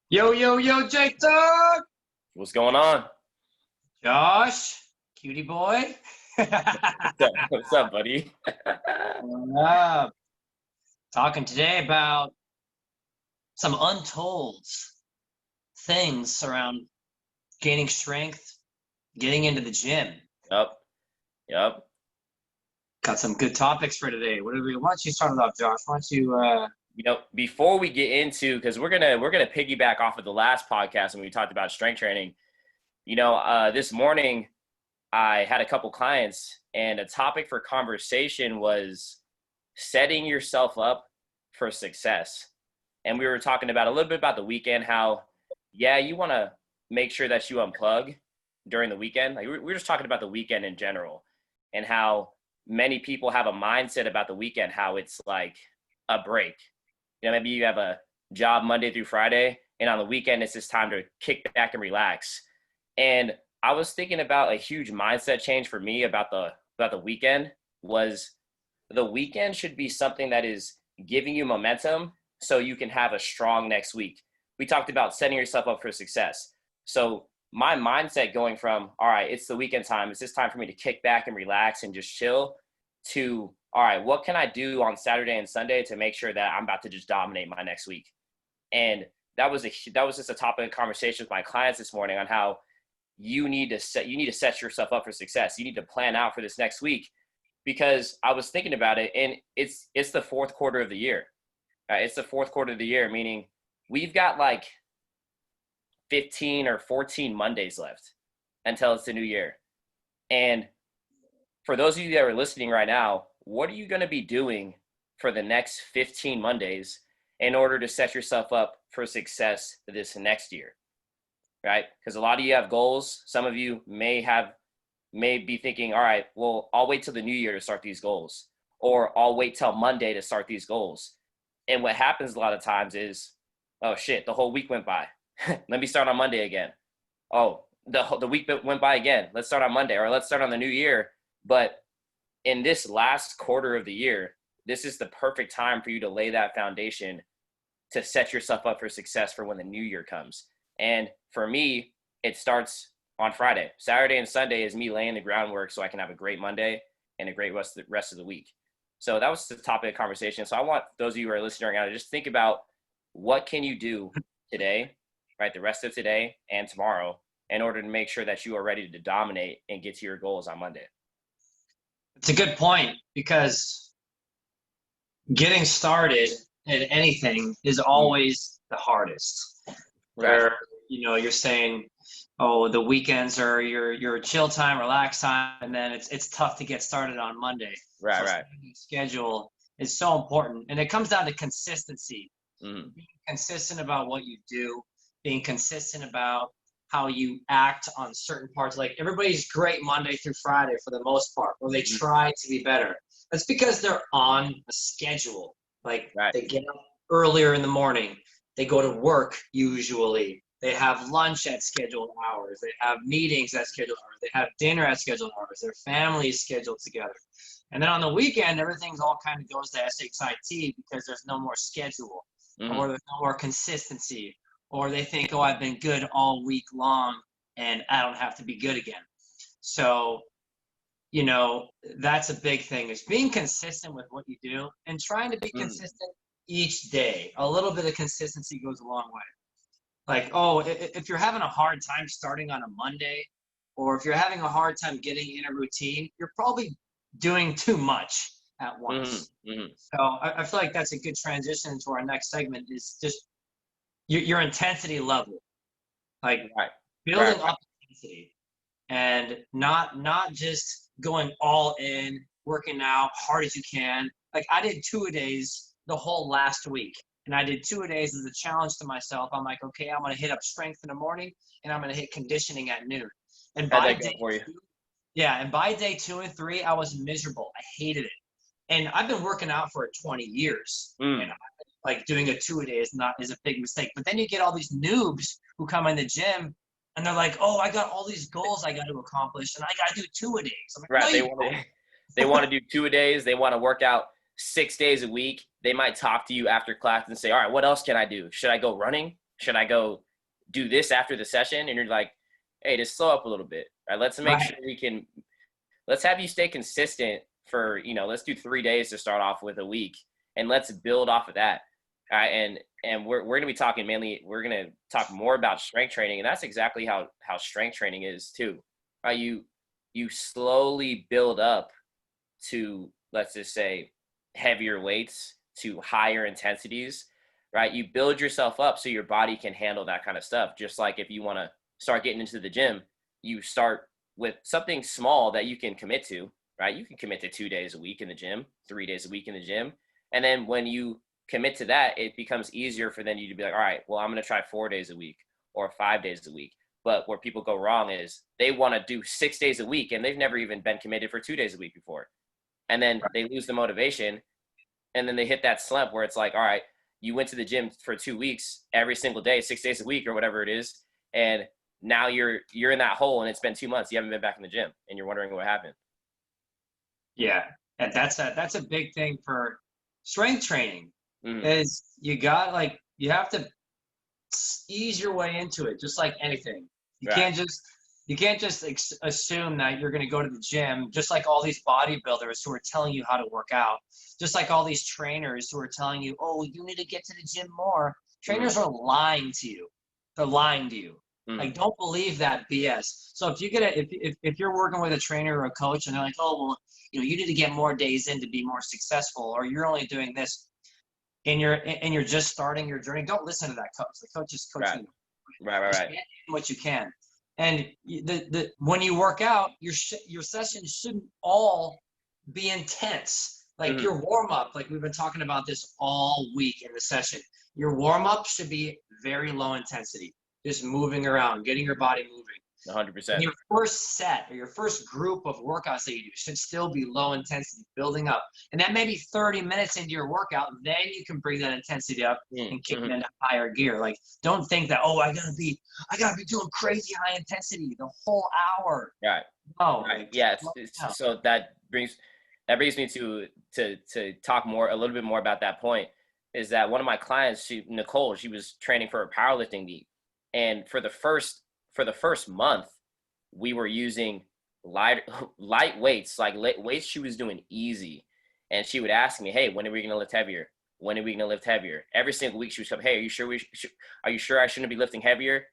Yo, yo, yo, Jake Dog! What's going on? Josh, cutie boy. What's up, buddy? What up? Talking today about some untold things around gaining strength, getting into the gym. Yep, yep. Got some good topics for today. Why don't you start it off, Josh? Why don't you Before we get into, because we're gonna piggyback off of the last podcast when we talked about strength training. This morning I had a couple clients, and a topic for conversation was setting yourself up for success. And we were talking about a little bit about the weekend, how you want to make sure that you unplug during the weekend. Like we were just talking about the weekend in general, and how many people have a mindset about the weekend, how it's like a break. Maybe you have a job Monday through Friday, and on the weekend it's just time to kick back and relax. And I was thinking about a huge mindset change for me about the weekend. Was the weekend should be something that is giving you momentum so you can have a strong next week. We talked about setting yourself up for success. So my mindset going from, all right, it's the weekend time, it's just time for me to kick back and relax and just chill, to, all right, what can I do on Saturday and Sunday to make sure that I'm about to just dominate my next week? And that was just a topic of conversation with my clients this morning, on how you need to set yourself up for success. You need to plan out for this next week, because I was thinking about it, and it's the fourth quarter of the year. It's the fourth quarter of the year, meaning we've got like 15 or 14 Mondays left until it's the new year. And for those of you that are listening right now, what are you going to be doing for the next 15 Mondays in order to set yourself up for success this next year? Right? Because a lot of you have goals. Some of you may be thinking, all right, well, I'll wait till the new year to start these goals, or I'll wait till Monday to start these goals. And what happens a lot of times is, oh shit, the whole week went by. Let me start on Monday again. Oh, the week went by again. Let's start on Monday, or let's start on the new year. But in this last quarter of the year, this is the perfect time for you to lay that foundation to set yourself up for success for when the new year comes. And for me, it starts on Friday. Saturday and Sunday is me laying the groundwork so I can have a great Monday and a great rest of the week. So that was the topic of conversation. So I want those of you who are listening right now to just think about, what can you do today, right, the rest of today and tomorrow, in order to make sure that you are ready to dominate and get to your goals on Monday. It's a good point, because getting started in anything is always the hardest. Where, you're saying, oh, the weekends are your chill time, relax time, and then it's tough to get started on Monday. Right. Schedule is so important, and it comes down to consistency. Mm-hmm. Being consistent about what you do, being consistent about how you act on certain parts. Like, everybody's great Monday through Friday for the most part, or they try to be better. That's because they're on a schedule. Like, They get up earlier in the morning. They go to work usually. They have lunch at scheduled hours. They have meetings at scheduled hours. They have dinner at scheduled hours. Their family is scheduled together. And then on the weekend, everything's all kind of goes to SHIT, because there's no more schedule, or there's no more consistency. Or they think, oh, I've been good all week long and I don't have to be good again. So, that's a big thing, is being consistent with what you do and trying to be consistent each day. A little bit of consistency goes a long way. Like, oh, if you're having a hard time starting on a Monday, or if you're having a hard time getting in a routine, you're probably doing too much at once. So I feel like that's a good transition into our next segment, is just your intensity level, like building up intensity, and not just going all in, working out hard as you can. Like, I did 2-a-days the whole last week, and I did 2-a-days as a challenge to myself. I'm like, okay, I'm going to hit up strength in the morning, and I'm going to hit conditioning at noon. And by day 2 and 3, I was miserable. I hated it. And I've been working out for 20 years. And like, doing a 2-a-day is a big mistake. But then you get all these noobs who come in the gym, and they're like, oh, I got all these goals I got to accomplish, and I got to do 2-a-days. Like, right. They want to do 2-a-days. They want to work out 6 days a week. They might talk to you after class and say, all right, what else can I do? Should I go running? should I go do this after the session? And you're like, hey, just slow up a little bit, right? Let's make sure let's have you stay consistent for, let's do 3 days to start off with a week, and let's build off of that. And we're going to be talking mainly, we're going to talk more about strength training. And that's exactly how strength training is too, right? You slowly build up to, let's just say, heavier weights to higher intensities, right? You build yourself up so your body can handle that kind of stuff. Just like if you want to start getting into the gym, you start with something small that you can commit to, right? You can commit to 2 days a week in the gym, 3 days a week in the gym. And then when you commit to that, it becomes easier for then you to be like, all right, well, I'm going to try 4 days a week or 5 days a week. But where people go wrong is they want to do 6 days a week, and they've never even been committed for 2 days a week before. And then they lose the motivation, and then they hit that slump where it's like, all right, you went to the gym for 2 weeks every single day, 6 days a week or whatever it is. And now you're in that hole, and it's been 2 months. You haven't been back in the gym, and you're wondering what happened. Yeah. And that's a big thing for strength training is you have to ease your way into it, just like anything. You can't just assume that you're going to go to the gym, just like all these bodybuilders who are telling you how to work out, just like all these trainers who are telling you, oh, you need to get to the gym more. Trainers are lying to you. They're lying to you. Like, don't believe that BS. So if you if you're working with a trainer or a coach and they're like, oh, well, you need to get more days in to be more successful, or you're only doing this and you're just starting your journey, don't listen to that coach. The coach is coaching you. Right. What you can. And when you work out, your sessions shouldn't all be intense. Like your warm up, like we've been talking about this all week in the session. Your warm up should be very low intensity, just moving around, getting your body moving. 100%. And your first set or your first group of workouts that you do should still be low intensity, building up. And then maybe 30 minutes into your workout, then you can bring that intensity up and kick it into higher gear. Like, don't think that, oh, I gotta be doing crazy high intensity the whole hour. Right. No. Right. Yeah. So that brings me to talk a little bit more about that point. Is that one of my clients, Nicole, she was training for a powerlifting meet, and for the first month, we were using light weights, like weights she was doing easy. And she would ask me, hey, when are we going to lift heavier? When are we going to lift heavier? Every single week she was coming, hey, are you sure I shouldn't be lifting heavier?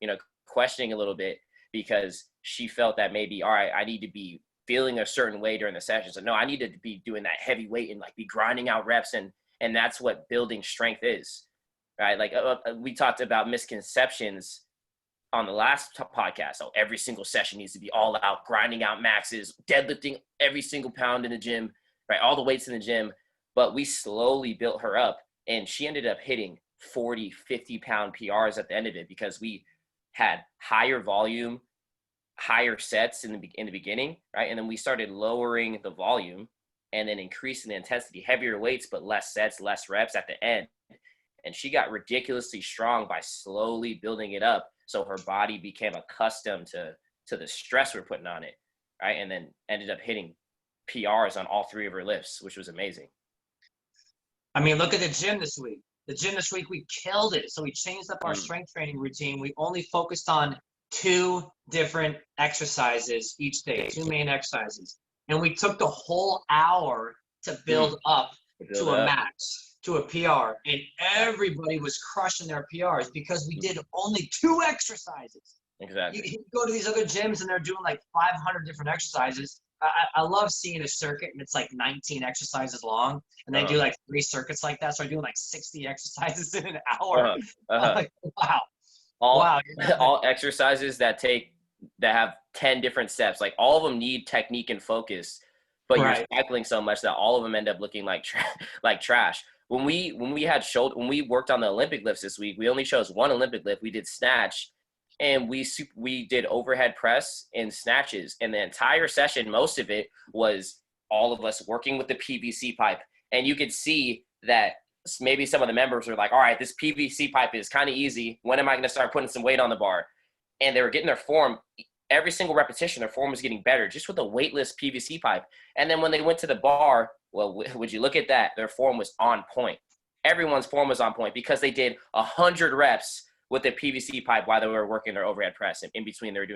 Questioning a little bit, because she felt that maybe, all right, I need to be feeling a certain way during the session. So no, I need to be doing that heavy weight and like be grinding out reps. And that's what building strength is, right? Like we talked about misconceptions on the last podcast. So every single session needs to be all out, grinding out maxes, deadlifting every single pound in the gym, right? All the weights in the gym. But we slowly built her up, and she ended up hitting 40, 50 pound PRs at the end of it, because we had higher volume, higher sets in the beginning, right? And then we started lowering the volume and then increasing the intensity, heavier weights, but less sets, less reps at the end. And she got ridiculously strong by slowly building it up. So her body became accustomed to the stress we're putting on it, right? And then ended up hitting PRs on all 3 of her lifts, which was amazing. I mean, look at the gym this week. The gym this week, we killed it. So we changed up our strength training routine. We only focused on 2 different exercises each day, 2 main exercises. And we took the whole hour to build up to a max, to a PR. And everybody was crushing their PRs because we did only 2 exercises. Exactly. You go to these other gyms and they're doing like 500 different exercises. I love seeing a circuit and it's like 19 exercises long, and they do like 3 circuits like that. So I'm doing like 60 exercises in an hour. I'm like, wow. All exercises that have 10 different steps. Like all of them need technique and focus, but you're cycling so much that all of them end up looking like trash. When we worked on the Olympic lifts this week, we only chose 1 Olympic lift. We did snatch, and we did overhead press and snatches. And the entire session, most of it was all of us working with the PVC pipe. And you could see that maybe some of the members were like, all right, this PVC pipe is kind of easy. When am I going to start putting some weight on the bar? And they were getting their form. Every single repetition, their form was getting better just with a weightless PVC pipe. And then when they went to the bar, well, would you look at that? Their form was on point. Everyone's form was on point because they did 100 reps with the PVC pipe while they were working their overhead press. And in between, they were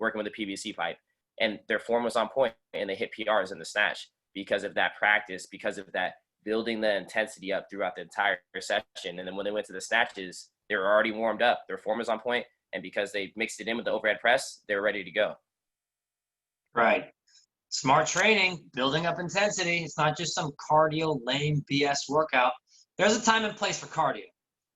working with the PVC pipe. And their form was on point, and they hit PRs in the snatch because of that practice, because of that building the intensity up throughout the entire session. And then when they went to the snatches, they were already warmed up. Their form was on point, and because they mixed it in with the overhead press, they were ready to go. Right. Smart training, building up intensity. It's not just some cardio lame BS workout. There's a time and place for cardio.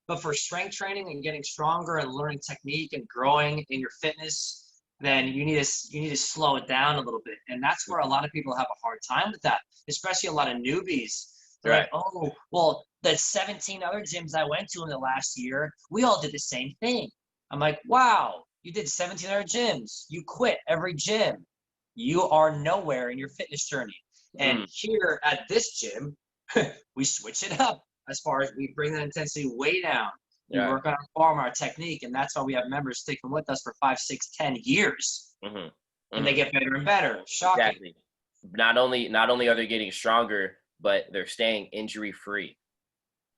But for strength training and getting stronger and learning technique and growing in your fitness, then you need to slow it down a little bit. And that's where a lot of people have a hard time with that, especially a lot of newbies. They're like, oh, well, the 17 other gyms I went to in the last year, we all did the same thing. I'm like, wow, you did 17 other gyms. You quit every gym. You are nowhere in your fitness journey. And here at this gym, we switch it up as far as we bring that intensity way down. We work on our form, our technique, and that's why we have members sticking with us for 5, 6, 10 years. And they get better and better. Shocking. Exactly. Not only are they getting stronger, but they're staying injury-free.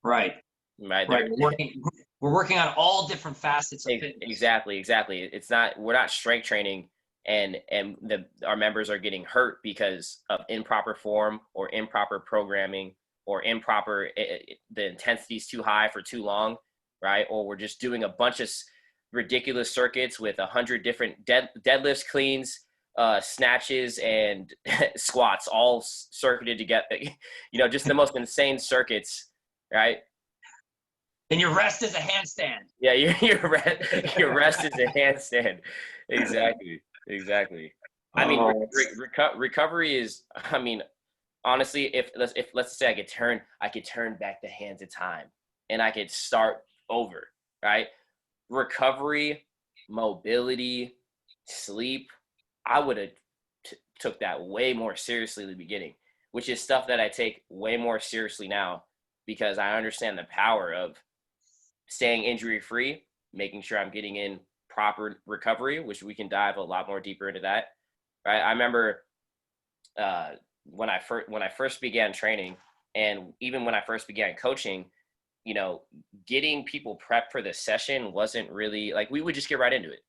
Right. We're working on all different facets of fitness. Exactly. We're not strength training and our members are getting hurt because of improper form or improper programming or improper, the intensity's too high for too long, right? Or we're just doing a bunch of ridiculous circuits with 100 different deadlifts, cleans, snatches, and squats all circuited together. Just the most insane circuits, right? And your rest is a handstand. Yeah, your rest is a handstand. Exactly. I mean, recovery is. I mean, honestly, if let's say I could turn back the hands of time, and I could start over, right? Recovery, mobility, sleep. I would have took that way more seriously in the beginning, which is stuff that I take way more seriously now because I understand the power of staying injury free, making sure I'm getting in proper recovery, which we can dive a lot more deeper into that. Right. I remember when I first began training, and even when I first began coaching, getting people prepped for the session wasn't really like, we would just get right into it.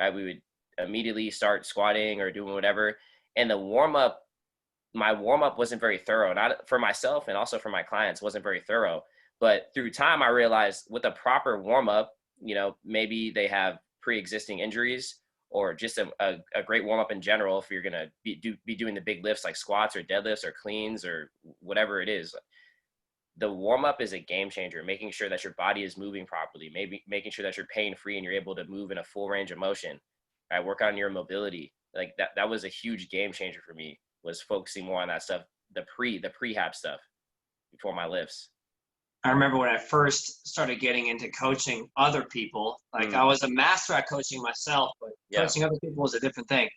Right. We would immediately start squatting or doing whatever. And my warm up wasn't very thorough, not for myself and also for my clients, wasn't very thorough. But through time, I realized with a proper warm up, maybe they have pre-existing injuries or just a great warm up in general. If you're going to be doing the big lifts like squats or deadlifts or cleans or whatever it is, the warm up is a game changer, making sure that your body is moving properly, maybe making sure that you're pain free and you're able to move in a full range of motion. Right? Work on your mobility. Like that was a huge game changer for me, was focusing more on that stuff, the prehab stuff before my lifts. I remember when I first started getting into coaching other people, I was a master at coaching myself, but coaching other people was a different thing.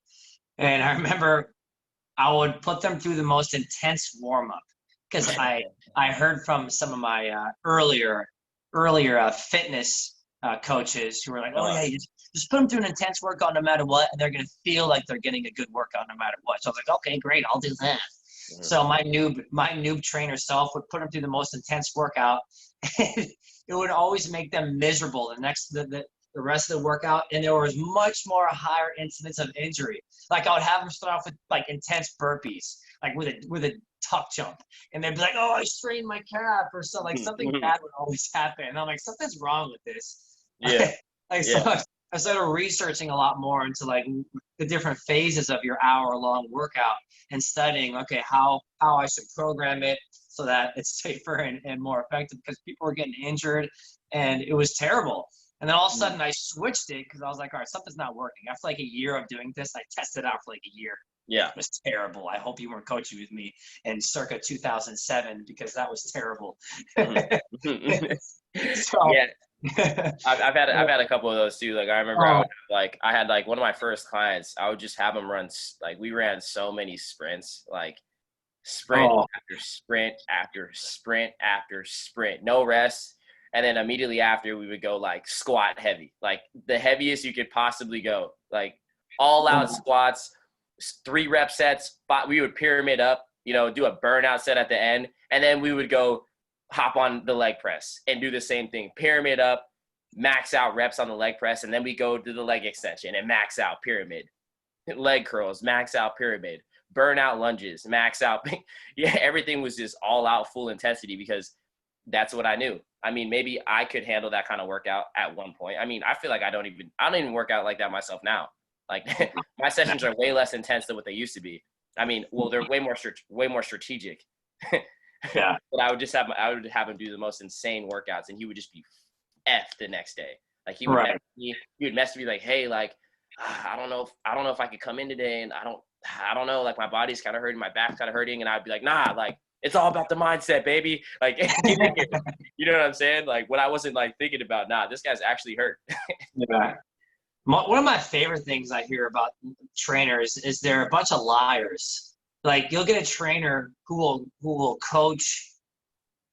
And I remember I would put them through the most intense warm-up because I heard from some of my earlier fitness coaches who were like, oh, yeah, just put them through an intense workout no matter what, and they're going to feel like they're getting a good workout no matter what. So I was like, okay, great, I'll do that. So my noob trainer self would put them through the most intense workout, and it would always make them miserable the rest of the workout, and there was much more higher incidence of injury. Like I would have them start off with like intense burpees, like with a tuck jump, and they'd be like, "Oh, I strained my calf," or something. Like something bad would always happen, and I'm like, "Something's wrong with this." Yeah. So I started researching a lot more into like the different phases of your hour-long workout and studying, okay, how I should program it so that it's safer and more effective, because people were getting injured and it was terrible. And then all of a sudden I switched it because I was like, all right, something's not working. After like a year of doing this, I tested out for like a year. Yeah. It was terrible. I hope you weren't coaching with me in circa 2007 because that was terrible. So, yeah. I've had a couple of those too. Like I remember I had one of my first clients, I would just have them run, like we ran so many sprints, like sprint after sprint after sprint after sprint, no rest. And then immediately after we would go like squat heavy, like the heaviest you could possibly go, like all out squats, 3 rep sets, but we would pyramid up, do a burnout set at the end. And then we would go hop on the leg press and do the same thing, pyramid up, max out reps on the leg press, and then we go to the leg extension and max out pyramid, leg curls, max out pyramid, burnout lunges, max out. Yeah, everything was just all out full intensity because that's what I knew. I mean, maybe I could handle that kind of workout at one point. I mean, I feel like I don't even work out like that myself now. Like my sessions are way less intense than what they used to be. I mean, well, they're way more strategic. Yeah. But I would have him do the most insane workouts, and he would just be F the next day. Like he would message me like, hey, like I don't know if I could come in today, and I don't know, like my body's kind of hurting, my back's kind of hurting, and I'd be like, nah, like it's all about the mindset, baby. Like you know what I'm saying? Like what I wasn't like thinking about, nah, this guy's actually hurt. Yeah. One of my favorite things I hear about trainers is they're a bunch of liars. Like you'll get a trainer who will coach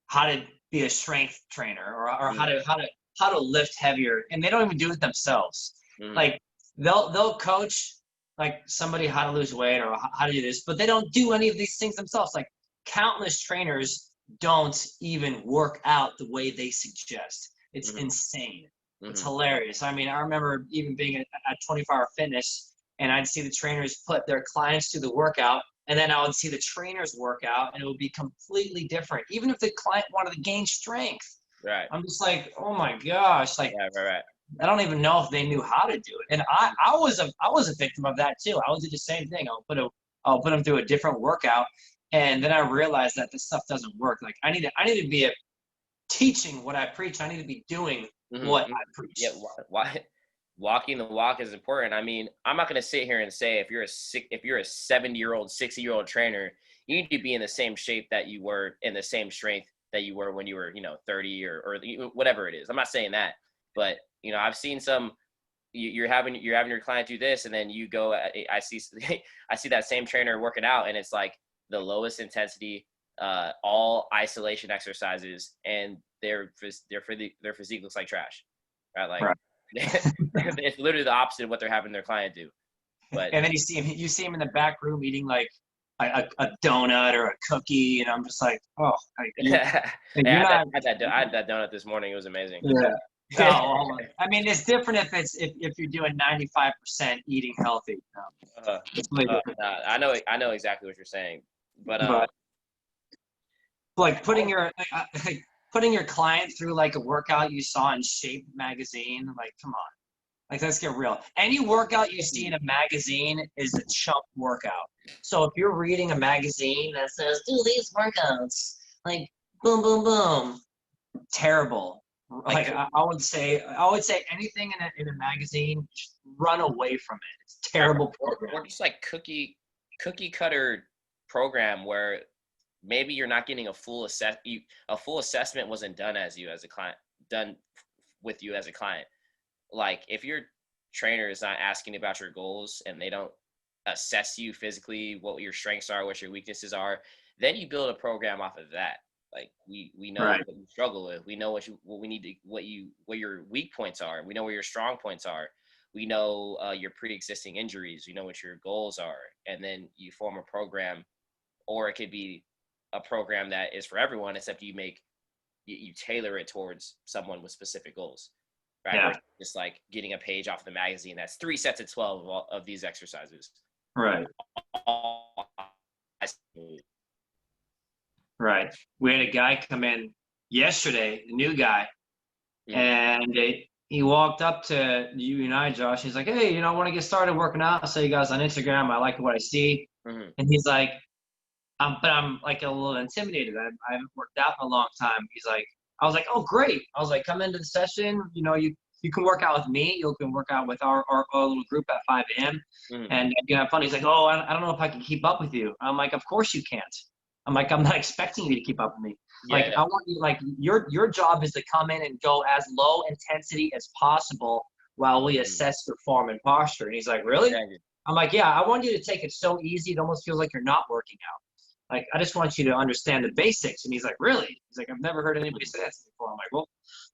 how to be a strength trainer or how to lift heavier, and they don't even do it themselves. Like they'll coach like somebody how to lose weight or how to do this, but they don't do any of these things themselves. Like countless trainers don't even work out the way they suggest. It's insane. It's hilarious. I mean, I remember even being at 24 Hour Fitness, and I'd see the trainers put their clients through the workout, and then I would see the trainers work out, and it would be completely different. Even if the client wanted to gain strength, right? I'm just like, oh my gosh, like right. I don't even know if they knew how to do it. And I was a victim of that too. I would do the same thing. I'll put them through a different workout, and then I realized that this stuff doesn't work. Like I need to be teaching what I preach. I need to be doing what I preach. Yeah, walking the walk is important. I mean, I'm not going to sit here and say if you're a 70-year-old, 60-year-old trainer, you need to be in the same shape that you were, in the same strength that you were when you were, 30 or whatever it is. I'm not saying that, but I've seen some. You're having your client do this, and then you go. I see that same trainer working out, and it's like the lowest intensity, all isolation exercises, and their physique looks like trash, right? Like it's literally the opposite of what they're having their client do. But and then you see him in the back room eating like a donut or a cookie, and I'm just like, oh, I had that donut this morning. It was amazing. Yeah. Oh, I mean, it's different if you're doing 95% eating healthy. It's really different. I know exactly what you're saying, but like putting your client through like a workout you saw in Shape magazine, like come on, like let's get real. Any workout you see in a magazine is a chump workout. So if you're reading a magazine that says do these workouts, like boom, boom, boom, terrible. Like I would say anything in a magazine, just run away from it. It's a terrible program. Or just like cookie cutter program where maybe you're not getting a full assessment wasn't done with you as a client. Like if your trainer is not asking about your goals and they don't assess you physically, what your strengths are, what your weaknesses are, then you build a program off of that. Like we know what you struggle with. We know what your weak points are. We know where your strong points are. We know your pre-existing injuries. We know what your goals are, and then you form a program, or it could be a program that is for everyone, except you tailor it towards someone with specific goals, right? Yeah. Or just like getting a page off the magazine that's 3 sets of 12 of these exercises. Right. Right. We had a guy come in yesterday, a new guy, and he walked up to you and I, Josh. He's like, hey, I want to get started working out. I'll show you guys on Instagram. I like what I see. And he's like, but I'm like a little intimidated. I haven't worked out in a long time. He's like, I was like, oh, great. I was like, come into the session. You can work out with me. You can work out with our little group at 5 a.m. And you have fun. He's like, oh, I don't know if I can keep up with you. I'm like, of course you can't. I'm like, I'm not expecting you to keep up with me. I want you, like, your job is to come in and go as low intensity as possible while we assess your form and posture. And he's like, really? I'm like, yeah, I want you to take it so easy. It almost feels like you're not working out. Like, I just want you to understand the basics. And he's like, really? He's like, I've never heard anybody say that before. I'm like, well,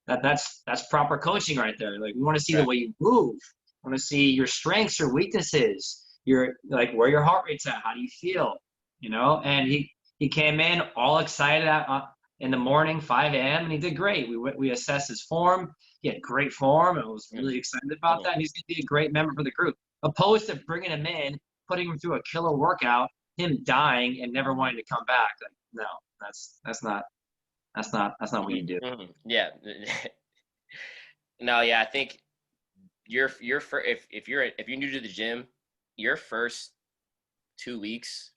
that's proper coaching right there. Like, we want to see the way you move. I want to see your strengths, your weaknesses, your, like, where your heart rate's at. How do you feel? And he came in all excited in the morning, 5 a.m., and he did great. We assessed his form. he had great form and was really excited about that. And he's going to be a great member for the group, opposed to bringing him in, putting him through a killer workout, him dying and never wanting to come back. Like, no, that's not what you do. Yeah. No, yeah, I think if you're new to the gym, your first 2 weeks,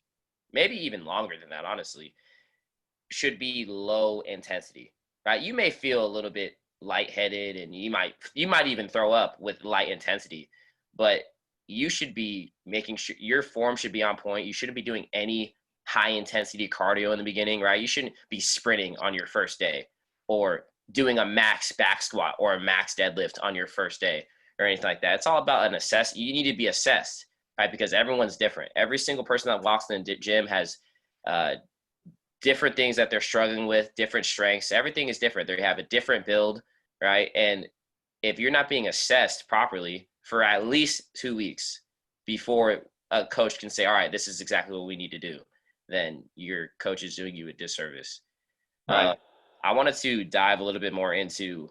maybe even longer than that, honestly, should be low intensity, right? You may feel a little bit lightheaded and you might even throw up with light intensity, but you should be making sure your form should be on point. You shouldn't be doing any high intensity cardio in the beginning, right? You shouldn't be sprinting on your first day or doing a max back squat or a max deadlift on your first day or anything like that. It's all about you need to be assessed, right? Because everyone's different. Every single person that walks in the gym has different things that they're struggling with, different strengths. Everything is different. They have a different build, right? And if you're not being assessed properly for at least 2 weeks before a coach can say, all right, this is exactly what we need to do, then your coach is doing you a disservice. Right. I wanted to dive a little bit more into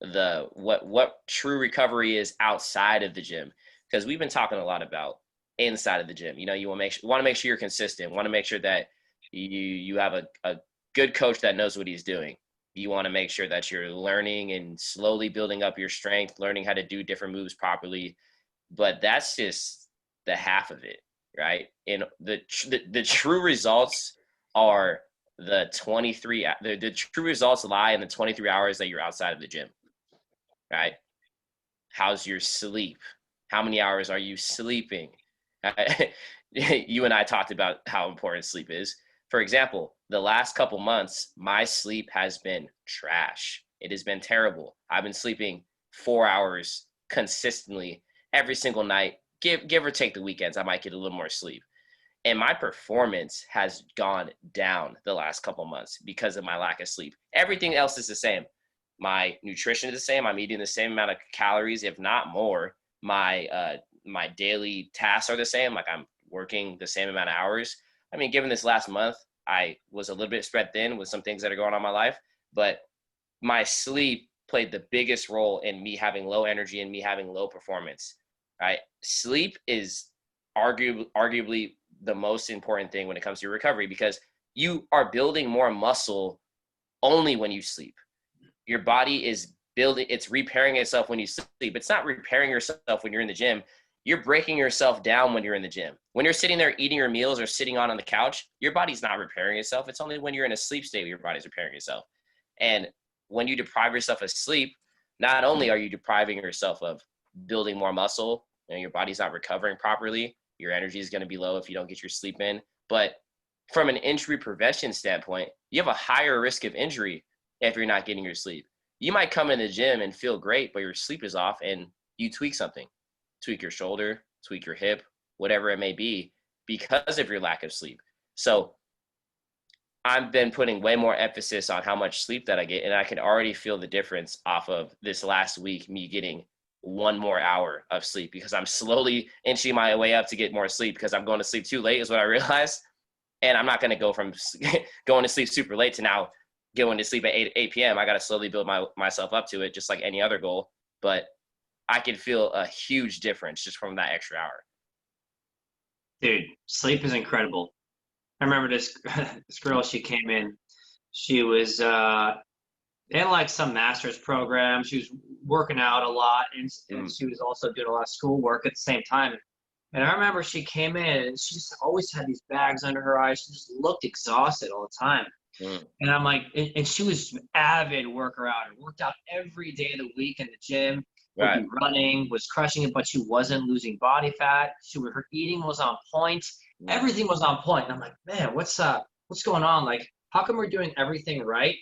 what true recovery is outside of the gym, because we've been talking a lot about inside of the gym. You know, you want to make sure you're consistent, want to make sure that you have a good coach that knows what he's doing. You want to make sure that you're learning and slowly building up your strength, learning how to do different moves properly. But that's just the half of it, right? And the true results are the true results lie in the 23 hours that you're outside of the gym, right? How's your sleep? How many hours are you sleeping? You and I talked about how important sleep is. For example, the last couple months, my sleep has been trash. It has been terrible. I've been sleeping 4 hours consistently every single night. Give or take the weekends, I might get a little more sleep. And my performance has gone down the last couple months because of my lack of sleep. Everything else is the same. My nutrition is the same. I'm eating the same amount of calories, if not more. My daily tasks are the same. Like, I'm working the same amount of hours. I mean, given this last month, I was a little bit spread thin with some things that are going on in my life, but my sleep played the biggest role in me having low energy and me having low performance, right? Sleep is arguably the most important thing when it comes to your recovery, because you are building more muscle only when you sleep. Your body is it's repairing itself when you sleep. It's not repairing yourself when you're in the gym. You're breaking yourself down when you're in the gym. When you're sitting there eating your meals or sitting on the couch, your body's not repairing itself. It's only when you're in a sleep state your body's repairing itself. And when you deprive yourself of sleep, not only are you depriving yourself of building more muscle and your body's not recovering properly, your energy is going to be low if you don't get your sleep in. But from an injury prevention standpoint, you have a higher risk of injury if you're not getting your sleep. You might come in the gym and feel great, but your sleep is off and you tweak something. Tweak your shoulder, tweak your hip, whatever it may be, because of your lack of sleep. So I've been putting way more emphasis on how much sleep that I get, and I can already feel the difference off of this last week, me getting 1 more hour of sleep, because I'm slowly inching my way up to get more sleep, because I'm going to sleep too late is what I realized. And I'm not going to go from going to sleep super late to now going to sleep at 8 p.m. I got to slowly build myself up to it, just like any other goal. But I can feel a huge difference just from that extra hour. Dude, sleep is incredible. I remember this girl, she came in, she was in like some master's program. She was working out a lot, and she was also doing a lot of schoolwork at the same time. And I remember she came in and she just always had these bags under her eyes. She just looked exhausted all the time. And I'm like, and she was an avid worker out and worked out every day of the week in the gym. Right. Would be running, was crushing it, but she wasn't losing body fat. Her eating was on point. Everything was on point. And I'm like, man, what's going on? Like, how come we're doing everything right?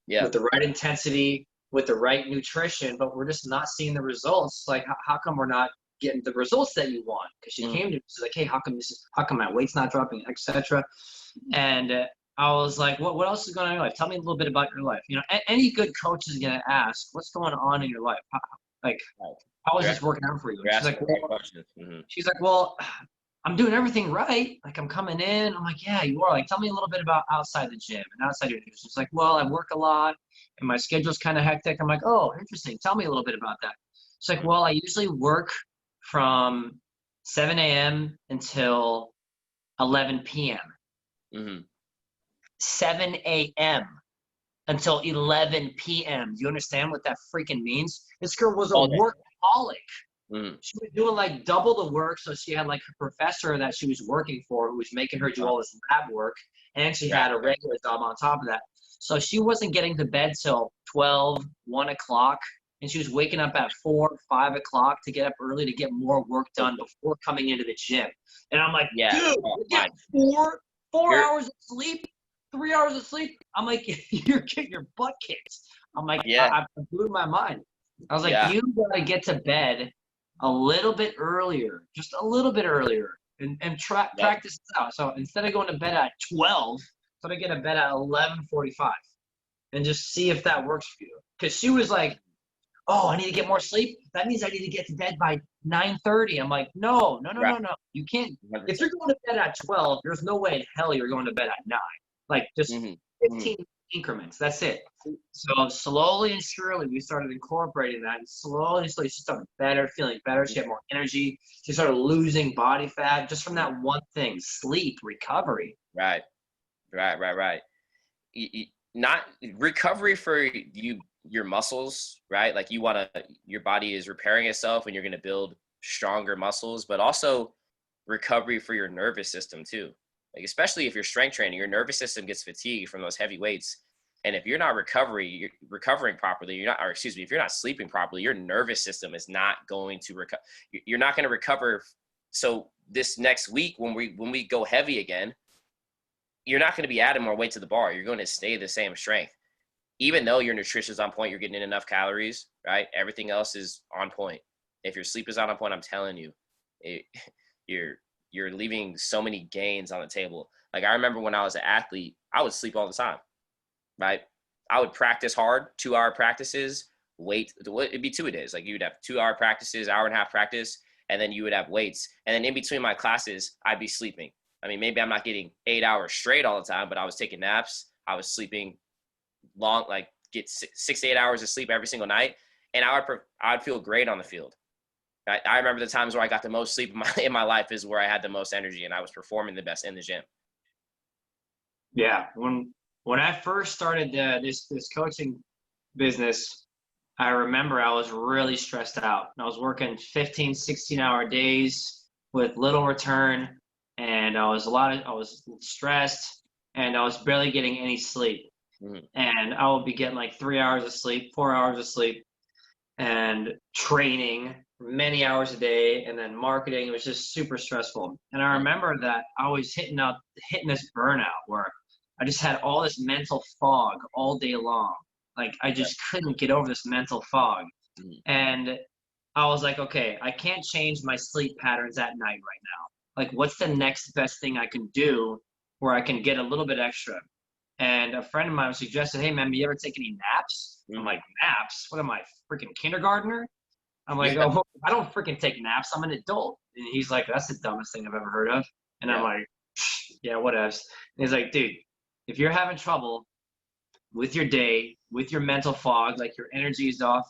Yeah. With the right intensity, with the right nutrition, but we're just not seeing the results? Like, how come we're not getting the results that you want? Because she came to me, she's like, hey, how come my weight's not dropping, etc. And I was like, what else is going on in your life? Tell me a little bit about your life. You know, any good coach is going to ask, what's going on in your life? How is this working out for you? She's like, well, I'm doing everything right. Like I'm coming in. I'm like, yeah, you are. Like, tell me a little bit about outside the gym and outside your news. It's like, well, I work a lot and my schedule's kind of hectic. I'm like, oh, interesting. Tell me a little bit about that. It's like, well, I usually work from 7 a.m. until 11 p.m. Mm-hmm. 7 a.m. until 11 p.m. Do you understand what that freaking means? This girl was a All day. workaholic. Mm-hmm. She was doing like double the work. So she had like her professor that she was working for who was making her do all this lab work. And she had a regular job on top of that. So she wasn't getting to bed till 12, 1 o'clock. And she was waking up at 4, 5 o'clock to get up early to get more work done before coming into the gym. And I'm like, Yeah. dude, Oh, you get four hours of sleep, 3 hours of sleep. I'm like, you're getting your butt kicked. I'm like, I blew my mind. I was like, you gotta get to bed a little bit earlier, just a little bit earlier, and practice this out. So instead of going to bed at 12, try to get to bed at 11:45, and just see if that works for you. Because she was like, "Oh, I need to get more sleep. That means I need to get to bed by 9:30." I'm like, "No. You can't. If you're going to bed at 12, there's no way in hell you're going to bed at 9. Like just 15 increments. That's it." So slowly and surely, we started incorporating that, and slowly and slowly, she started feeling better. She had more energy. She started losing body fat just from that one thing: sleep, recovery. Right. Not recovery for your muscles, right? Like your body is repairing itself, and you're going to build stronger muscles, but also recovery for your nervous system too. Like especially if you're strength training, your nervous system gets fatigued from those heavy weights. And if you're not recovering properly, if you're not sleeping properly, your nervous system is not going to recover. You're not going to recover. So this next week, when we go heavy again, you're not going to be adding more weight to the bar. You're going to stay the same strength. Even though your nutrition is on point, you're getting in enough calories, right? Everything else is on point. If your sleep is not on point, I'm telling you, you're leaving so many gains on the table. Like I remember when I was an athlete, I would sleep all the time, right? I would practice hard, 2-hour practices, it'd be 2 days. Like you'd have 2-hour practices, hour and a half practice, and then you would have weights. And then in between my classes, I'd be sleeping. I mean, maybe I'm not getting 8 hours straight all the time, but I was taking naps. I was sleeping long, like get 6 to 8 hours of sleep every single night. And I'd feel great on the field. I remember the times where I got the most sleep in my life is where I had the most energy and I was performing the best in the gym. Yeah. When I first started this coaching business, I remember I was really stressed out. I was working 15, 16-hour days with little return, and I was stressed, and I was barely getting any sleep. And I would be getting like 3 hours of sleep, 4 hours of sleep, and training many hours a day, and then marketing. It was just super stressful. And I remember that I was hitting this burnout where I just had all this mental fog all day long. Like I just couldn't get over this mental fog. And I was like, okay, I can't change my sleep patterns at night right now. Like what's the next best thing I can do where I can get a little bit extra? And a friend of mine suggested, hey man, you ever take any naps? I'm like, naps? What am I, freaking kindergartner? I'm like, oh, I don't freaking take naps. I'm an adult. And he's like, that's the dumbest thing I've ever heard of. And I'm like, yeah, whatever. And he's like, dude, if you're having trouble with your day, with your mental fog, like your energy is off,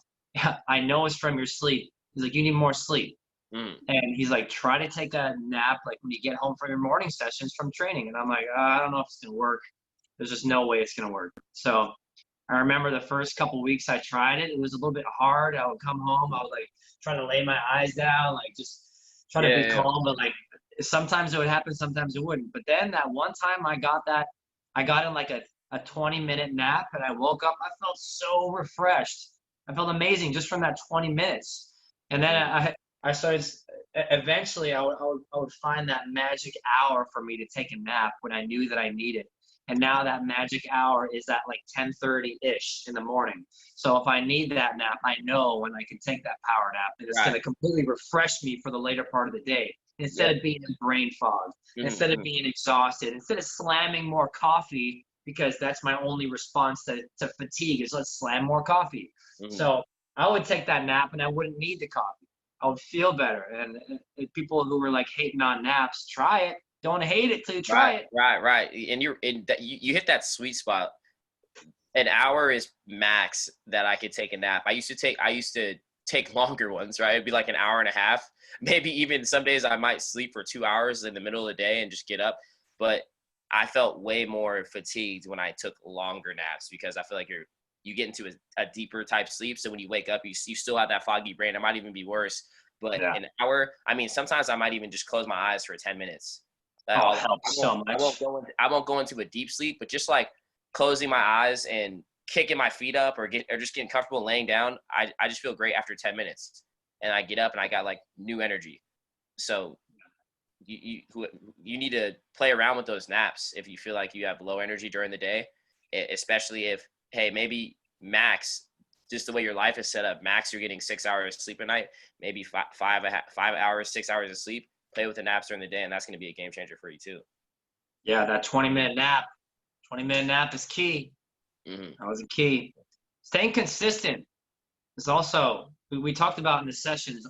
I know it's from your sleep. He's like, you need more sleep. And he's like, try to take a nap like when you get home from your morning sessions from training. And I'm like, I don't know if it's going to work. There's just no way it's going to work. So I remember the first couple weeks I tried it. It was a little bit hard. I would come home. I was like trying to lay my eyes down, like just trying to be calm. But like sometimes it would happen, sometimes it wouldn't. But then that one time I got in like a 20-minute nap and I woke up. I felt so refreshed. I felt amazing just from that 20 minutes. And then I started, eventually I would find that magic hour for me to take a nap when I knew that I needed. And now that magic hour is at like 10:30-ish in the morning. So if I need that nap, I know when I can take that power nap, and it's going to completely refresh me for the later part of the day. Instead of being in brain fog, instead of being exhausted, instead of slamming more coffee, because that's my only response to fatigue is let's slam more coffee. So I would take that nap and I wouldn't need the coffee. I would feel better. And people who were like hating on naps, try it. Don't hate it till you try it. Right. And you hit that sweet spot. An hour is max that I could take a nap. I used to take longer ones, right? It'd be like an hour and a half. Maybe even some days I might sleep for 2 hours in the middle of the day and just get up. But I felt way more fatigued when I took longer naps because I feel like you get into a deeper type sleep. So when you wake up, you still have that foggy brain. It might even be worse. But an hour, I mean, sometimes I might even just close my eyes for 10 minutes. Helps so much. I won't go into a deep sleep, but just like closing my eyes and kicking my feet up or just getting comfortable laying down, I just feel great after 10 minutes. And I get up and I got like new energy. So you need to play around with those naps if you feel like you have low energy during the day, especially if, hey, maybe max, just the way your life is set up, max you're getting 6 hours of sleep a night, maybe 5 hours, 6 hours of sleep. Play with the naps during the day, and that's going to be a game changer for you too. Yeah, that 20-minute nap. 20-minute nap is key. Mm-hmm. That was a key. Staying consistent is also, we talked about in the sessions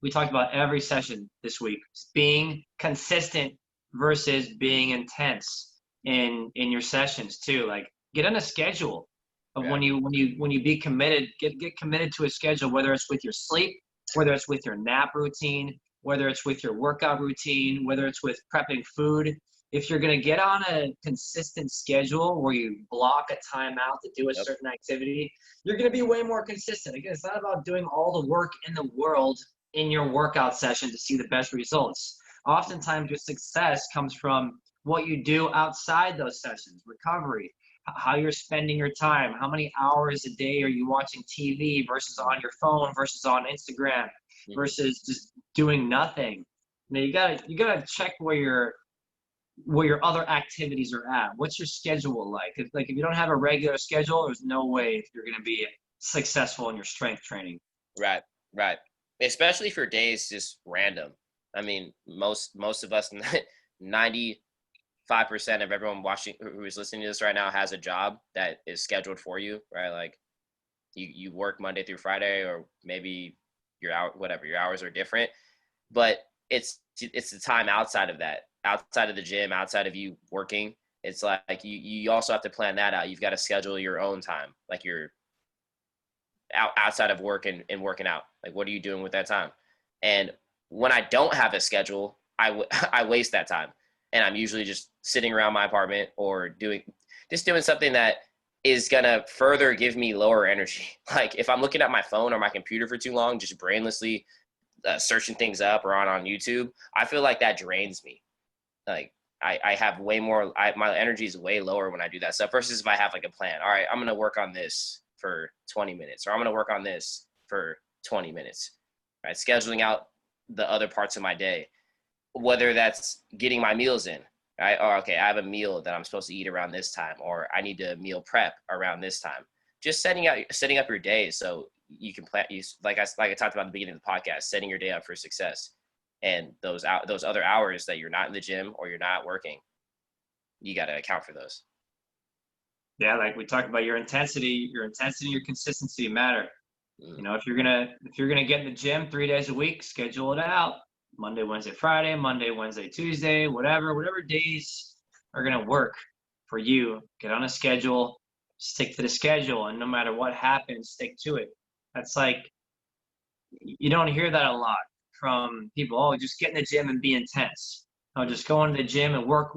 we talked about every session this week. It's being consistent versus being intense in your sessions too. Like get on a schedule of when you be committed, get committed to a schedule, whether it's with your sleep, whether it's with your nap routine, whether it's with your workout routine, whether it's with prepping food. If you're going to get on a consistent schedule where you block a time out to do a certain activity, you're going to be way more consistent. Again, it's not about doing all the work in the world in your workout session to see the best results. Oftentimes your success comes from what you do outside those sessions, recovery, how you're spending your time, how many hours a day are you watching TV versus on your phone versus on Instagram versus just doing nothing. Now you gotta check where your other activities are at. What's your schedule like? If you don't have a regular schedule, there's no way you're going to be successful in your strength training. Right. Especially for days just random. I mean, most of us, 95% of everyone watching who is listening to this right now has a job that is scheduled for you, right? Like you work Monday through Friday, or maybe your hours are different, but it's the time outside of that. Outside of the gym, outside of you working, it's like you also have to plan that out. You've got to schedule your own time, like you're outside of work and working out. Like, what are you doing with that time? And when I don't have a schedule, I waste that time, and I'm usually just sitting around my apartment or doing something that is gonna further give me lower energy. Like if I'm looking at my phone or my computer for too long, just brainlessly searching things up or on YouTube, I feel like that drains me. Like I have way more, my energy is way lower when I do that stuff versus if I have like a plan. All right, I'm going to work on this for 20 minutes, or I'm going to work on this for 20 minutes, right? Scheduling out the other parts of my day, whether that's getting my meals in, right? Or, okay, I have a meal that I'm supposed to eat around this time, or I need to meal prep around this time. Just setting up your day so you can plan, like I talked about at the beginning of the podcast, setting your day up for success. And those other hours that you're not in the gym or you're not working, you got to account for those. Yeah, like we talked about, your intensity, your consistency matter. You know, if you're gonna get in the gym 3 days a week, schedule it out. Monday, Wednesday, Friday, Monday, Wednesday, Tuesday, whatever days are gonna work for you. Get on a schedule, stick to the schedule, and no matter what happens, stick to it. That's like, you don't hear that a lot from people. Oh, just get in the gym and be intense. No, just go into the gym and work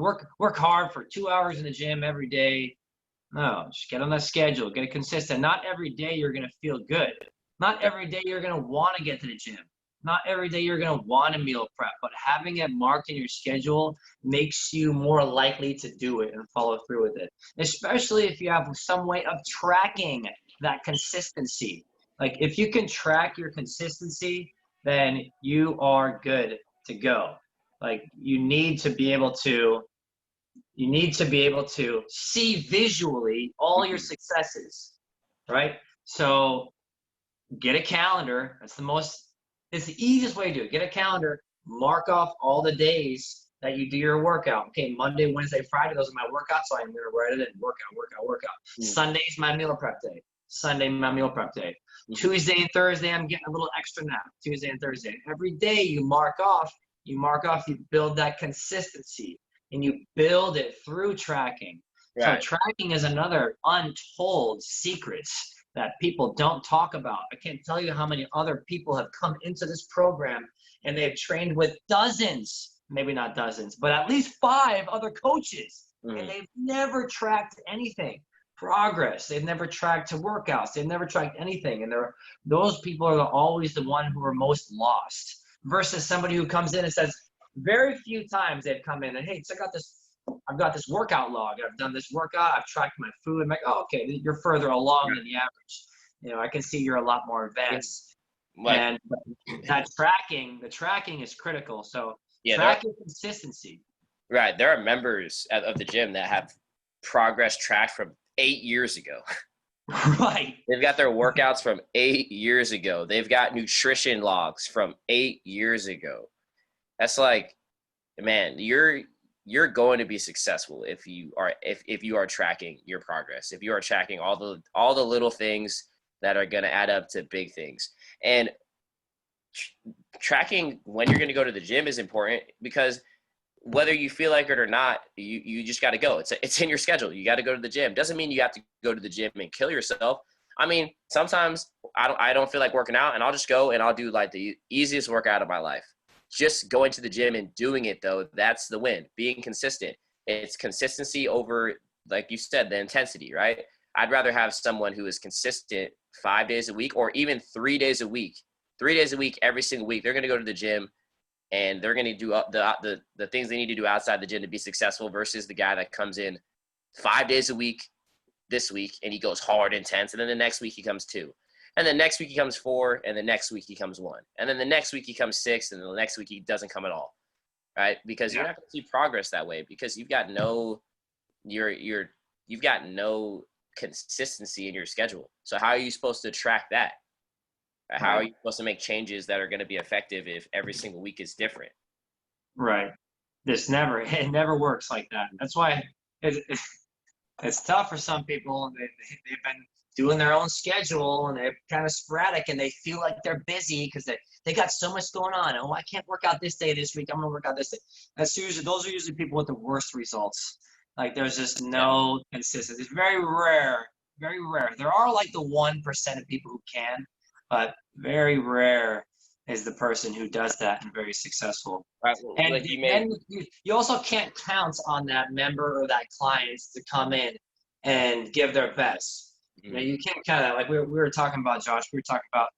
hard for 2 hours in the gym every day. No, just get on that schedule, get it consistent. Not every day you're going to feel good. Not every day you're going to want to get to the gym. Not every day you're going to want to meal prep, but having it marked in your schedule makes you more likely to do it and follow through with it, especially if you have some way of tracking that consistency. Like if you can track your consistency, then you are good to go. Like you need to be able to see visually all your successes, right? So get a calendar. It's the easiest way to do it. Get a calendar, mark off all the days that you do your workout. Okay, Monday, Wednesday, Friday, those are my workouts, so I'm going to write it in. Workout. Sunday's my meal prep day. Sunday, my meal prep day. Tuesday and Thursday, I'm getting a little extra nap. Tuesday and Thursday. Every day you mark off, you build that consistency, and you build it through tracking. Right. So tracking is another untold secrets that people don't talk about. I can't tell you how many other people have come into this program and they've trained with dozens, maybe not dozens, but at least 5 other coaches, and they've never tracked anything. Progress. They've never tracked workouts. They've never tracked anything. And those people are always the one who are most lost versus somebody who comes in and says, very few times they've come in and, hey, check out this. I've got this workout log. I've done this workout. I've tracked my food. I'm like, oh, okay, you're further along than the average. I can see you're a lot more advanced. And the tracking is critical. So tracking consistency. Right. There are members of the gym that have progress tracked from 8 years ago. Right. They've got their workouts from 8 years ago. They've got nutrition logs from 8 years ago. That's like, man, you're going to be successful if you are tracking your progress. If you are tracking all the little things that are going to add up to big things. And tracking when you're going to go to the gym is important because whether you feel like it or not, you just got to go. It's in your schedule. You got to go to the gym. Doesn't mean you have to go to the gym and kill yourself. I mean, sometimes I don't feel like working out, and I'll just go and I'll do like the easiest workout of my life. Just going to the gym and doing it, though, that's the win. Being consistent. It's consistency over, like you said, the intensity, right? I'd rather have someone who is consistent 5 days a week or even 3 days a week. 3 days a week, every single week. They're going to go to the gym and they're going to do the things they need to do outside the gym to be successful versus the guy that comes in 5 days a week this week and he goes hard, intense, and then the next week he comes 2. And then next week he comes 4, and the next week he comes 1. And then the next week he comes 6, and the next week he doesn't come at all, right? Because you're not going to see progress that way because you've got no consistency in your schedule. So how are you supposed to track that? How are you supposed to make changes that are going to be effective if every single week is different? Right. It never works like that. That's why it's tough for some people. They've been doing their own schedule and they're kind of sporadic and they feel like they're busy because they got so much going on. Oh, I can't work out this day this week. I'm going to work out this day. Those are usually people with the worst results. Like there's just no consistency. It's very rare. Very rare. There are like the 1% of people who can, but very rare is the person who does that and very successful. Right. Well, and like you also can't count on that member or that client to come in and give their best. You can't kind of like we were talking about, Josh. We were talking about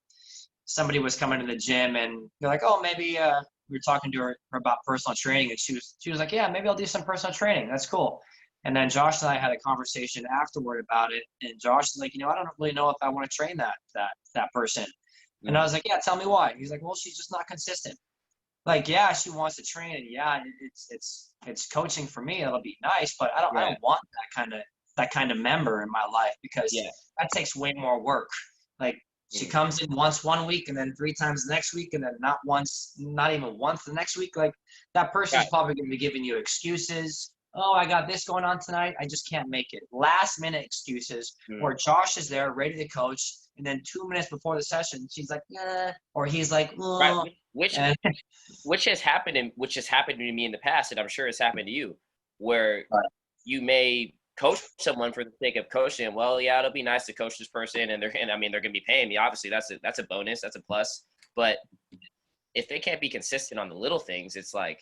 somebody was coming to the gym and they're like, oh, maybe we were talking to her about personal training, and she was like, yeah, maybe I'll do some personal training. That's cool. And then Josh and I had a conversation afterward about it, and Josh is like, I don't really know if I want to train that person. And I was like, yeah, tell me why. He's like, well, she's just not consistent. Like, yeah, she wants to train, and yeah, it's coaching for me. It'll be nice, but I don't want that kind of member in my life because that takes way more work. Like she comes in once one week and then 3 times the next week and then not even once the next week. Like that person's probably going to be giving you excuses. Oh, I got this going on tonight. I just can't make it. Last minute excuses where Josh is there ready to coach. And then 2 minutes before the session, she's like, yeah, or he's like, oh. Which has happened to me in the past, and I'm sure it's happened to you, where you may coach someone for the sake of coaching. Well, yeah, it'll be nice to coach this person, and they're going to be paying me. Obviously, that's a bonus, that's a plus. But if they can't be consistent on the little things, it's like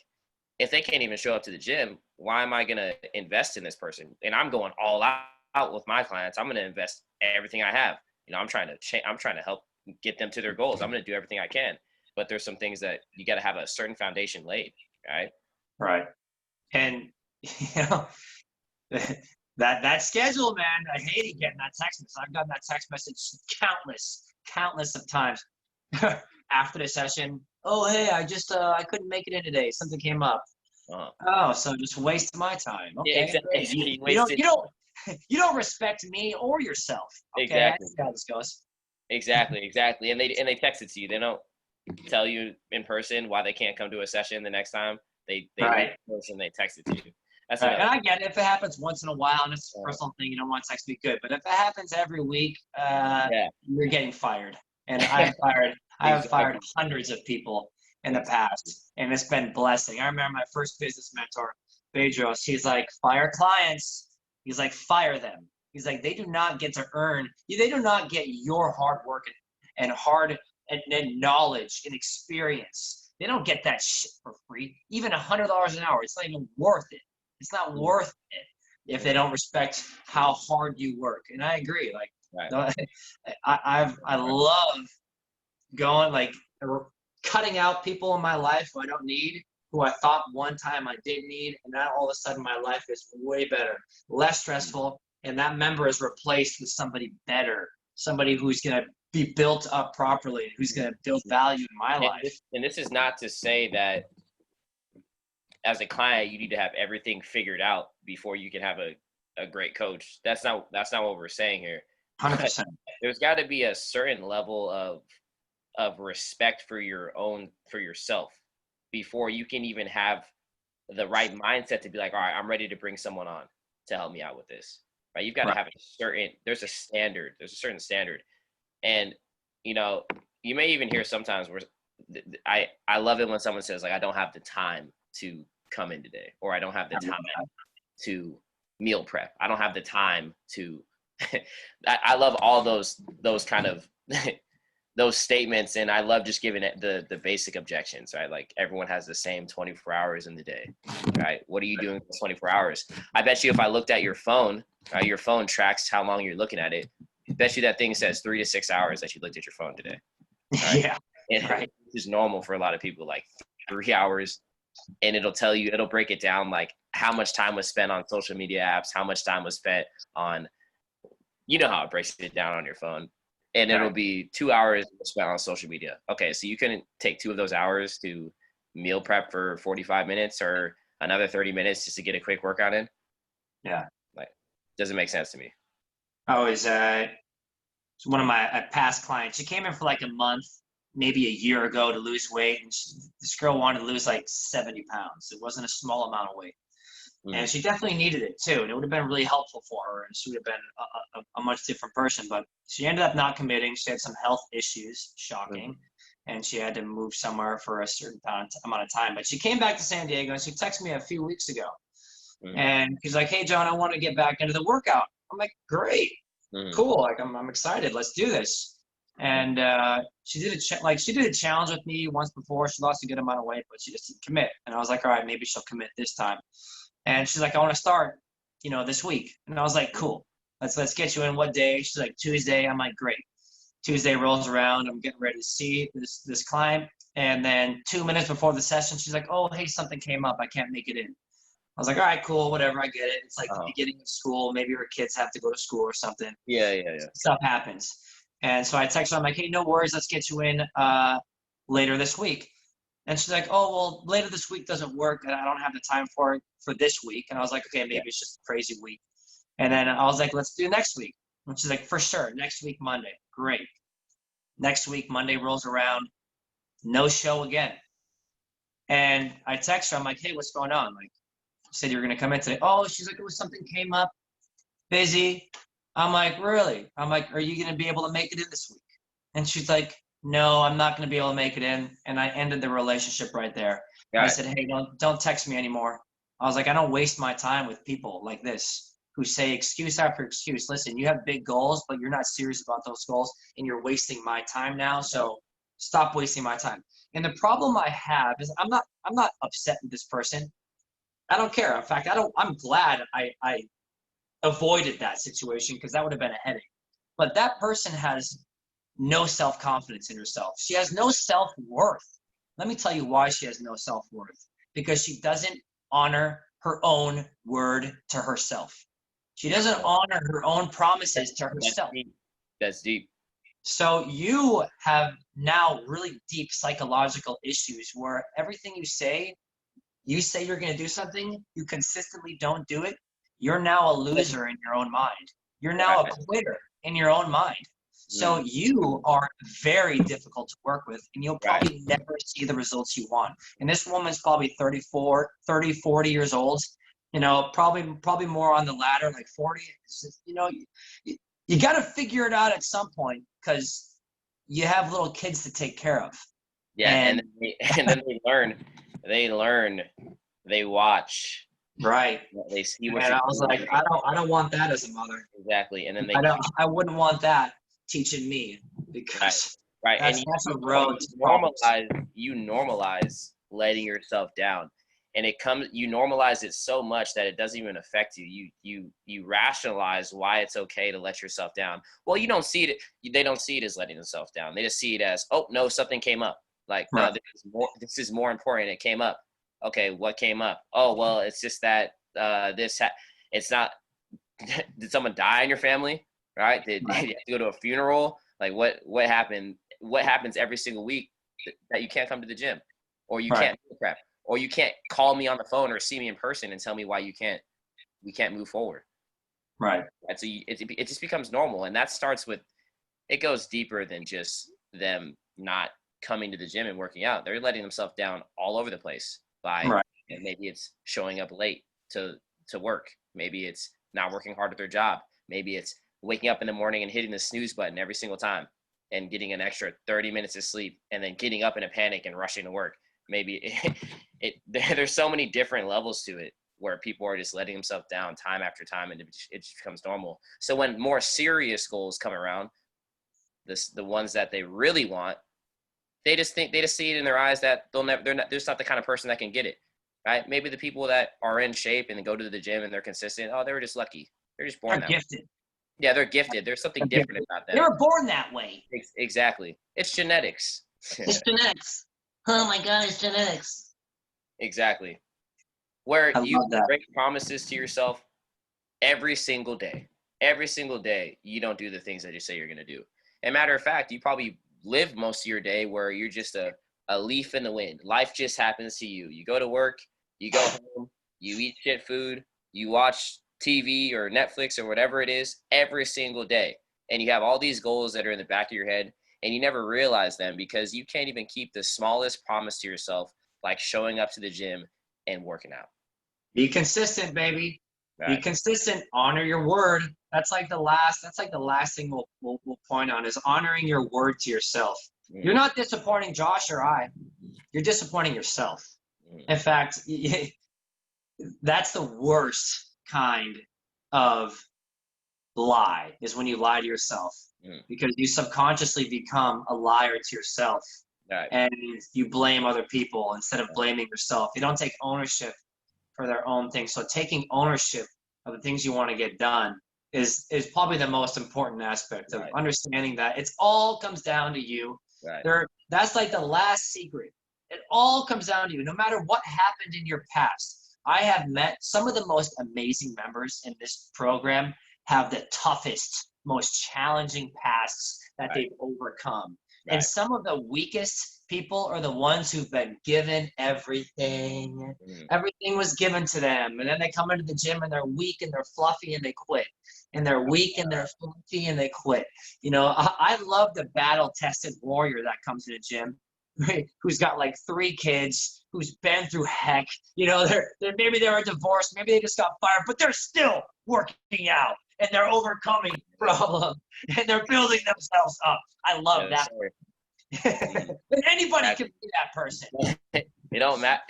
if they can't even show up to the gym, why am I going to invest in this person? And I'm going all out with my clients. I'm going to invest everything I have. I'm trying to help get them to their goals. I'm going to do everything I can. But there's some things that you got to have a certain foundation laid, right? Right. And that schedule, man, I hated getting that text message. I've gotten that text message countless of times after the session. Oh, hey, I couldn't make it in today. Something came up. Oh, so just wasted my time. Okay. Yeah, exactly. You don't respect me or yourself. Okay, exactly. That's how this goes. Exactly. And they text it to you. They don't tell you in person why they can't come to a session the next time. They text it to you. That's Right. And enough. I get it. If it happens once in a while and it's a Uh, personal thing, you don't want to text me, good. But if it happens every week, yeah, you're getting fired. And I have fired exactly. hundreds of people in the Exactly. past, and it's been blessing. I remember my first business mentor, Bedros. He's like, fire clients. He's like, fire them. He's like, they do not get to earn. They do not get your hard work and hard and knowledge and experience. They don't get that shit for free. Even $100 an hour, it's not even worth it. It's not Mm, worth it if they mm, don't respect how hard you work. And I agree. Like, right. no, I love going like cutting out people in my life who I don't need, who I thought one time I did need, and now all of a sudden my life is way better, less Mm. stressful, and that member is replaced with somebody better, somebody who's gonna be built up properly, who's gonna build value in my life. And this is not to say that as a client you need to have everything figured out before you can have a great coach. That's not what we're saying here. But 100%. there's got to be a certain level of respect for yourself before you can even have the right mindset to be like, all right, I'm ready to bring someone on to help me out with this. Right? You've got to Right. have there's a certain standard. And you may even hear sometimes where I love it when someone says like, I don't have the time to come in today, or I don't have the time to meal prep. I don't have the time to I love all those kind of those statements, and I love just giving it the basic objections, right? Like everyone has the same 24 hours in the day, right? What are you doing for 24 hours? I bet you if I looked at your phone, right, your phone tracks how long you're looking at it. I bet you that thing says 3 to 6 hours that you looked at your phone today, right? Yeah. And Right. it's normal for a lot of people, like 3 hours, and it'll break it down like how much time was spent on social media apps, how much time was spent on, how it breaks it down on your phone. And it'll Right. be 2 hours spent on social media. Okay, so you couldn't take 2 of those hours to meal prep for 45 minutes or another 30 minutes just to get a quick workout in? Yeah. Like, doesn't make sense to me. I was one of my past clients. She came in for like a month, maybe a year ago, to lose weight, and this girl wanted to lose like 70 pounds. It wasn't a small amount of weight, and Mm, she definitely needed it too. And it would have been really helpful for her, and she would have been a much different person. But she ended up not committing. She had some health issues, mm, shocking, and she had to move somewhere for a certain amount of time. But she came back to San Diego, and she texted me a few weeks ago, mm, and she's like, "Hey, John, I want to get back into the workout." I'm like, "Great. mm, Cool, like I'm excited, let's do this." mm. And she did she did a challenge with me once before. She lost a good amount of weight, but she just didn't commit, and I was like, all right, maybe she'll commit this time. And she's like, I want to start this week. And I was like, cool, let's get you in. What day? She's like, Tuesday. I'm like, great. Tuesday rolls around, I'm getting ready to see this client, and then 2 minutes before the session, she's like, oh, hey, something came up, I can't make it in. I was like, all right, cool, whatever, I get it. It's like the Uh-huh. beginning of school. Maybe her kids have to go to school or something. Yeah, yeah, yeah. Stuff happens. And so I text her, I'm like, hey, no worries, let's get you in later this week. And she's like, oh, well, later this week doesn't work, and I don't have the time for it for this week. And I was like, okay, Yeah. maybe it's just a crazy week. And then I was like, let's do next week. And she's like, for sure, next week, Monday. Great. Next week, Monday rolls around, no show again. And I text her, I'm like, hey, what's going on? Like, you said you were going to come in today. Oh, she's like, it was something came up, busy. I'm like, really? I'm like, are you going to be able to make it in this week? And she's like, no, I'm not going to be able to make it in. And I ended the relationship right there. I Got it. said, hey, don't text me anymore. I was like, I don't waste my time with people like this who say excuse after excuse. Listen, you have big goals, but you're not serious about those goals, and you're wasting my time now. So stop wasting my time. And the problem I have is I'm not upset with this person. I don't care. In fact, I'm glad I avoided that situation, because that would have been a headache. But that person has no self-confidence in herself. She has no self-worth. Let me tell you why she has no self-worth. Because she doesn't honor her own word to herself. She doesn't honor her own promises to That's herself. deep. That's deep. So you have now really deep psychological issues where everything you say you're going to do something, you consistently don't do it. You're now a loser in your own mind. You're now a Right. quitter in your own mind. So Mm, you are very difficult to work with, and you'll right. probably never see the results you want. And this woman's probably 34, 30, 40 years old, Probably more on the latter, like 40. You got to figure it out at some point because you have little kids to take care of. Yeah, and then they learn, they watch, Right. they see what And you're I was doing. like, I don't want that as a mother. Exactly, and then I wouldn't want that teaching me right, because right, and that's a road to problems. you normalize letting yourself down, and you normalize it so much that it doesn't even affect you. You rationalize why it's okay to let yourself down. Well, you don't see it. They don't see it as letting themselves down. They just see it as, oh no, something came up. Like, no, Right. this is more important. It came up. Okay, what came up? Oh well, it's just that it's not. Did someone die in your family? Right? Did you have to go to a funeral? Like what happened? What happens every single week that you can't come to the gym, or you can't do prep, or you can't call me on the phone or see me in person and tell me why we can't move forward. Right. And so it just becomes normal, and that starts with, it goes deeper than just them not coming to the gym and working out. They're letting themselves down all over the place by maybe it's showing up late to work. Maybe it's not working hard at their job. Maybe it's waking up in the morning and hitting the snooze button every single time and getting an extra 30 minutes of sleep and then getting up in a panic and rushing to work. Maybe there's so many different levels to it where people are just letting themselves down time after time, and it just becomes normal. So when more serious goals come around, the ones that they really want, they just see it in their eyes that they're just not the kind of person that can get it, right? Maybe the people that are in shape and go to the gym and they're consistent, oh, they were just lucky. They're just born They're gifted. Yeah, they're gifted. There's something different about them. They were born that way. Exactly. It's genetics. It's genetics. Oh my God, it's genetics. Exactly. Where I you love that. break promises to yourself every single day. Every single day, you don't do the things that you say you're going to do. And matter of fact, you probably live most of your day where you're just a leaf in the wind. Life just happens to you. You go to work, you go home, you eat shit food, you watch TV or Netflix or whatever it is every single day. And you have all these goals that are in the back of your head, and you never realize them because you can't even keep the smallest promise to yourself, like showing up to the gym and working out. Be consistent, baby. Right. Be consistent. Honor your word. That's like the last thing we'll point on is honoring your word to yourself. You're not disappointing Josh or I. You're disappointing yourself. In fact, that's the worst kind of lie, is when you lie to yourself, because you subconsciously become a liar to yourself. Right. And you blame other people instead of blaming yourself. You don't take ownership for their own things. So taking ownership of the things you want to get done is probably the most important aspect of understanding that it all comes down to you. Right. That's like the last secret. It all comes down to you. No matter what happened in your past, I have met some of the most amazing members in this program have the toughest, most challenging pasts that they've overcome. Right. And some of the weakest people are the ones who've been given everything. Everything was given to them. And then they come into the gym and they're weak and they're fluffy and they quit. And they're weak and they're fluffy and they quit. I love the battle-tested warrior that comes to the gym, who's got like 3 kids, who's been through heck. Maybe they're divorced, maybe they just got fired, but they're still working out and they're overcoming problems and they're building themselves up. I love that. And anybody can be that person. It don't matter.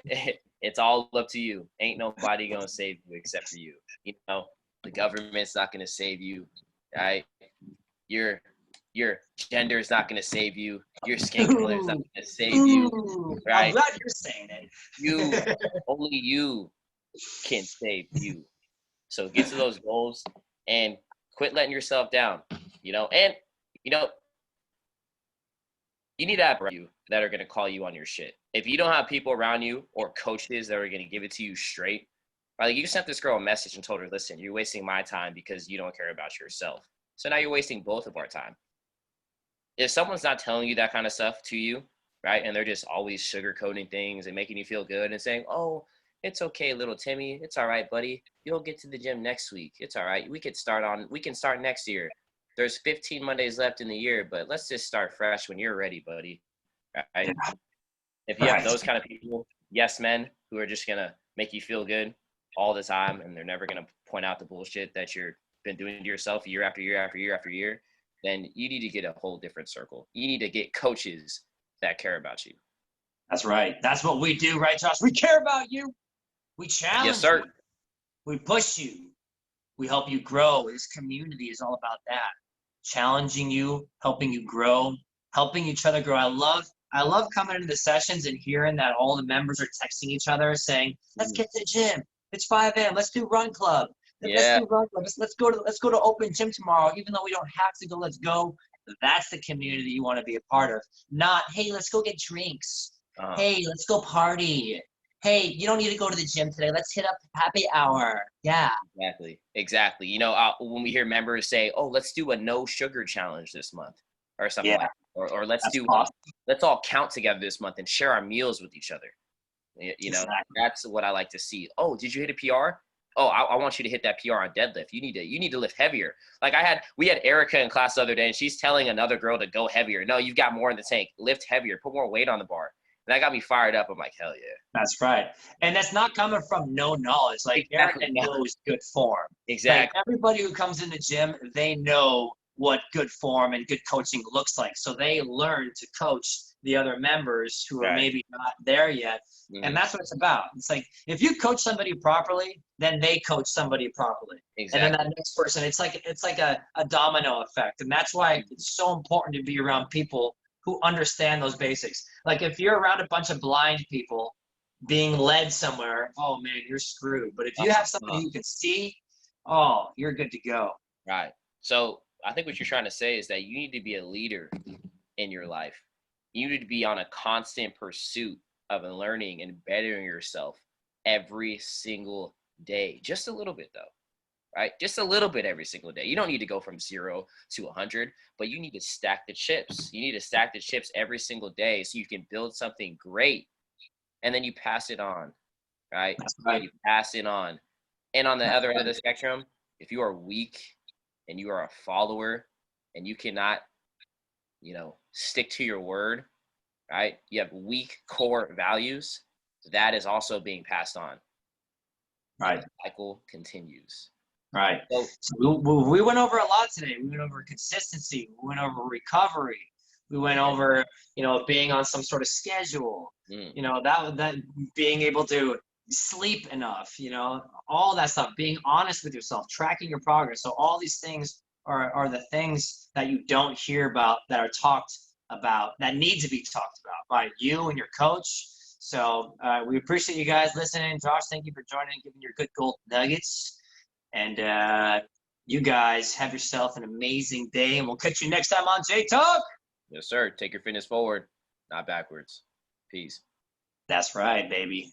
It's all up to you. Ain't nobody gonna save you except for you. The government's not gonna save you, right? Your gender is not gonna save you. Your skin color is not gonna save you, right? I'm glad you're saying it. Only you can save you. So get to those goals and quit letting yourself down. And you need to have you that are going to call you on your shit. If you don't have people around you or coaches that are going to give it to you straight, like you sent this girl a message and told her, listen, you're wasting my time because you don't care about yourself. So now you're wasting both of our time. If someone's not telling you that kind of stuff to you, right, and they're just always sugarcoating things and making you feel good and saying, oh, it's okay, little Timmy. It's all right, buddy. You'll get to the gym next week. It's all right. We can start next year. There's 15 Mondays left in the year, but let's just start fresh when you're ready, buddy. Right? Yeah. If you have those kind of people, yes men, who are just going to make you feel good, all the time, and they're never going to point out the bullshit that you've been doing to yourself year after year after year after year, then you need to get a whole different circle. You need to get coaches that care about you. That's right. That's what we do, right, Josh? We care about you. We Yes, challenge sir. you. We push you. We help you grow. This community is all about that. Challenging you, helping you grow, helping each other grow. I love coming into the sessions and hearing that all the members are texting each other saying, let's get to the gym. It's 5 a.m. Let's do run club. Let's do run club. Let's go to open gym tomorrow. Even though we don't have to go, let's go. That's the community you want to be a part of. Not, hey, let's go get drinks. Hey, let's go party. Hey, you don't need to go to the gym today. Let's hit up happy hour. Yeah. Exactly. You know, when we hear members say, oh, let's do a no sugar challenge this month or something like that. Or let's That's do, awesome. let's all count together this month and share our meals with each other. You know, Exactly. that's what I like to see. Oh, did you hit a PR? Oh, I want you to hit that PR on deadlift. You need to lift heavier. Like we had Erica in class the other day, and she's telling another girl to go heavier. No, you've got more in the tank. Lift heavier. Put more weight on the bar. And that got me fired up. I'm like, hell yeah. That's right. And that's not coming from no knowledge. Like Exactly. Erica knows good form. Exactly. Like everybody who comes in the gym, they know what good form and good coaching looks like. So they learn to coach the other members who are maybe not there yet. Mm-hmm. And that's what it's about. It's like if you coach somebody properly, then they coach somebody properly. Exactly. And then that next person, it's like a domino effect. And that's why it's so important to be around people who understand those basics. Like if you're around a bunch of blind people being led somewhere, oh man, you're screwed. But if you have somebody who can see, oh, you're good to go. Right. So I think what you're trying to say is that you need to be a leader in your life. You need to be on a constant pursuit of learning and bettering yourself every single day. Just a little bit though. Right? Just a little bit every single day. You don't need to go from 0 to 100, but you need to stack the chips. You need to stack the chips every single day so you can build something great. And then you pass it on, right? That's right. You pass it on. And on the other end of the spectrum, if you are weak and you are a follower and you cannot, stick to your word, right? You have weak core values, that is also being passed on. Right. The cycle continues. Right. So we went over a lot today. We went over consistency. We went over recovery. We went over, being on some sort of schedule. That being able to sleep enough. All that stuff. Being honest with yourself, tracking your progress. So all these things are the things that you don't hear about that are talked about that need to be talked about by you and your coach. So we appreciate you guys listening. Josh, thank you for joining and giving your good gold nuggets. And you guys have yourself an amazing day, and we'll catch you next time on J Talk. Yes, sir. Take your fitness forward, not backwards. Peace. That's right, baby.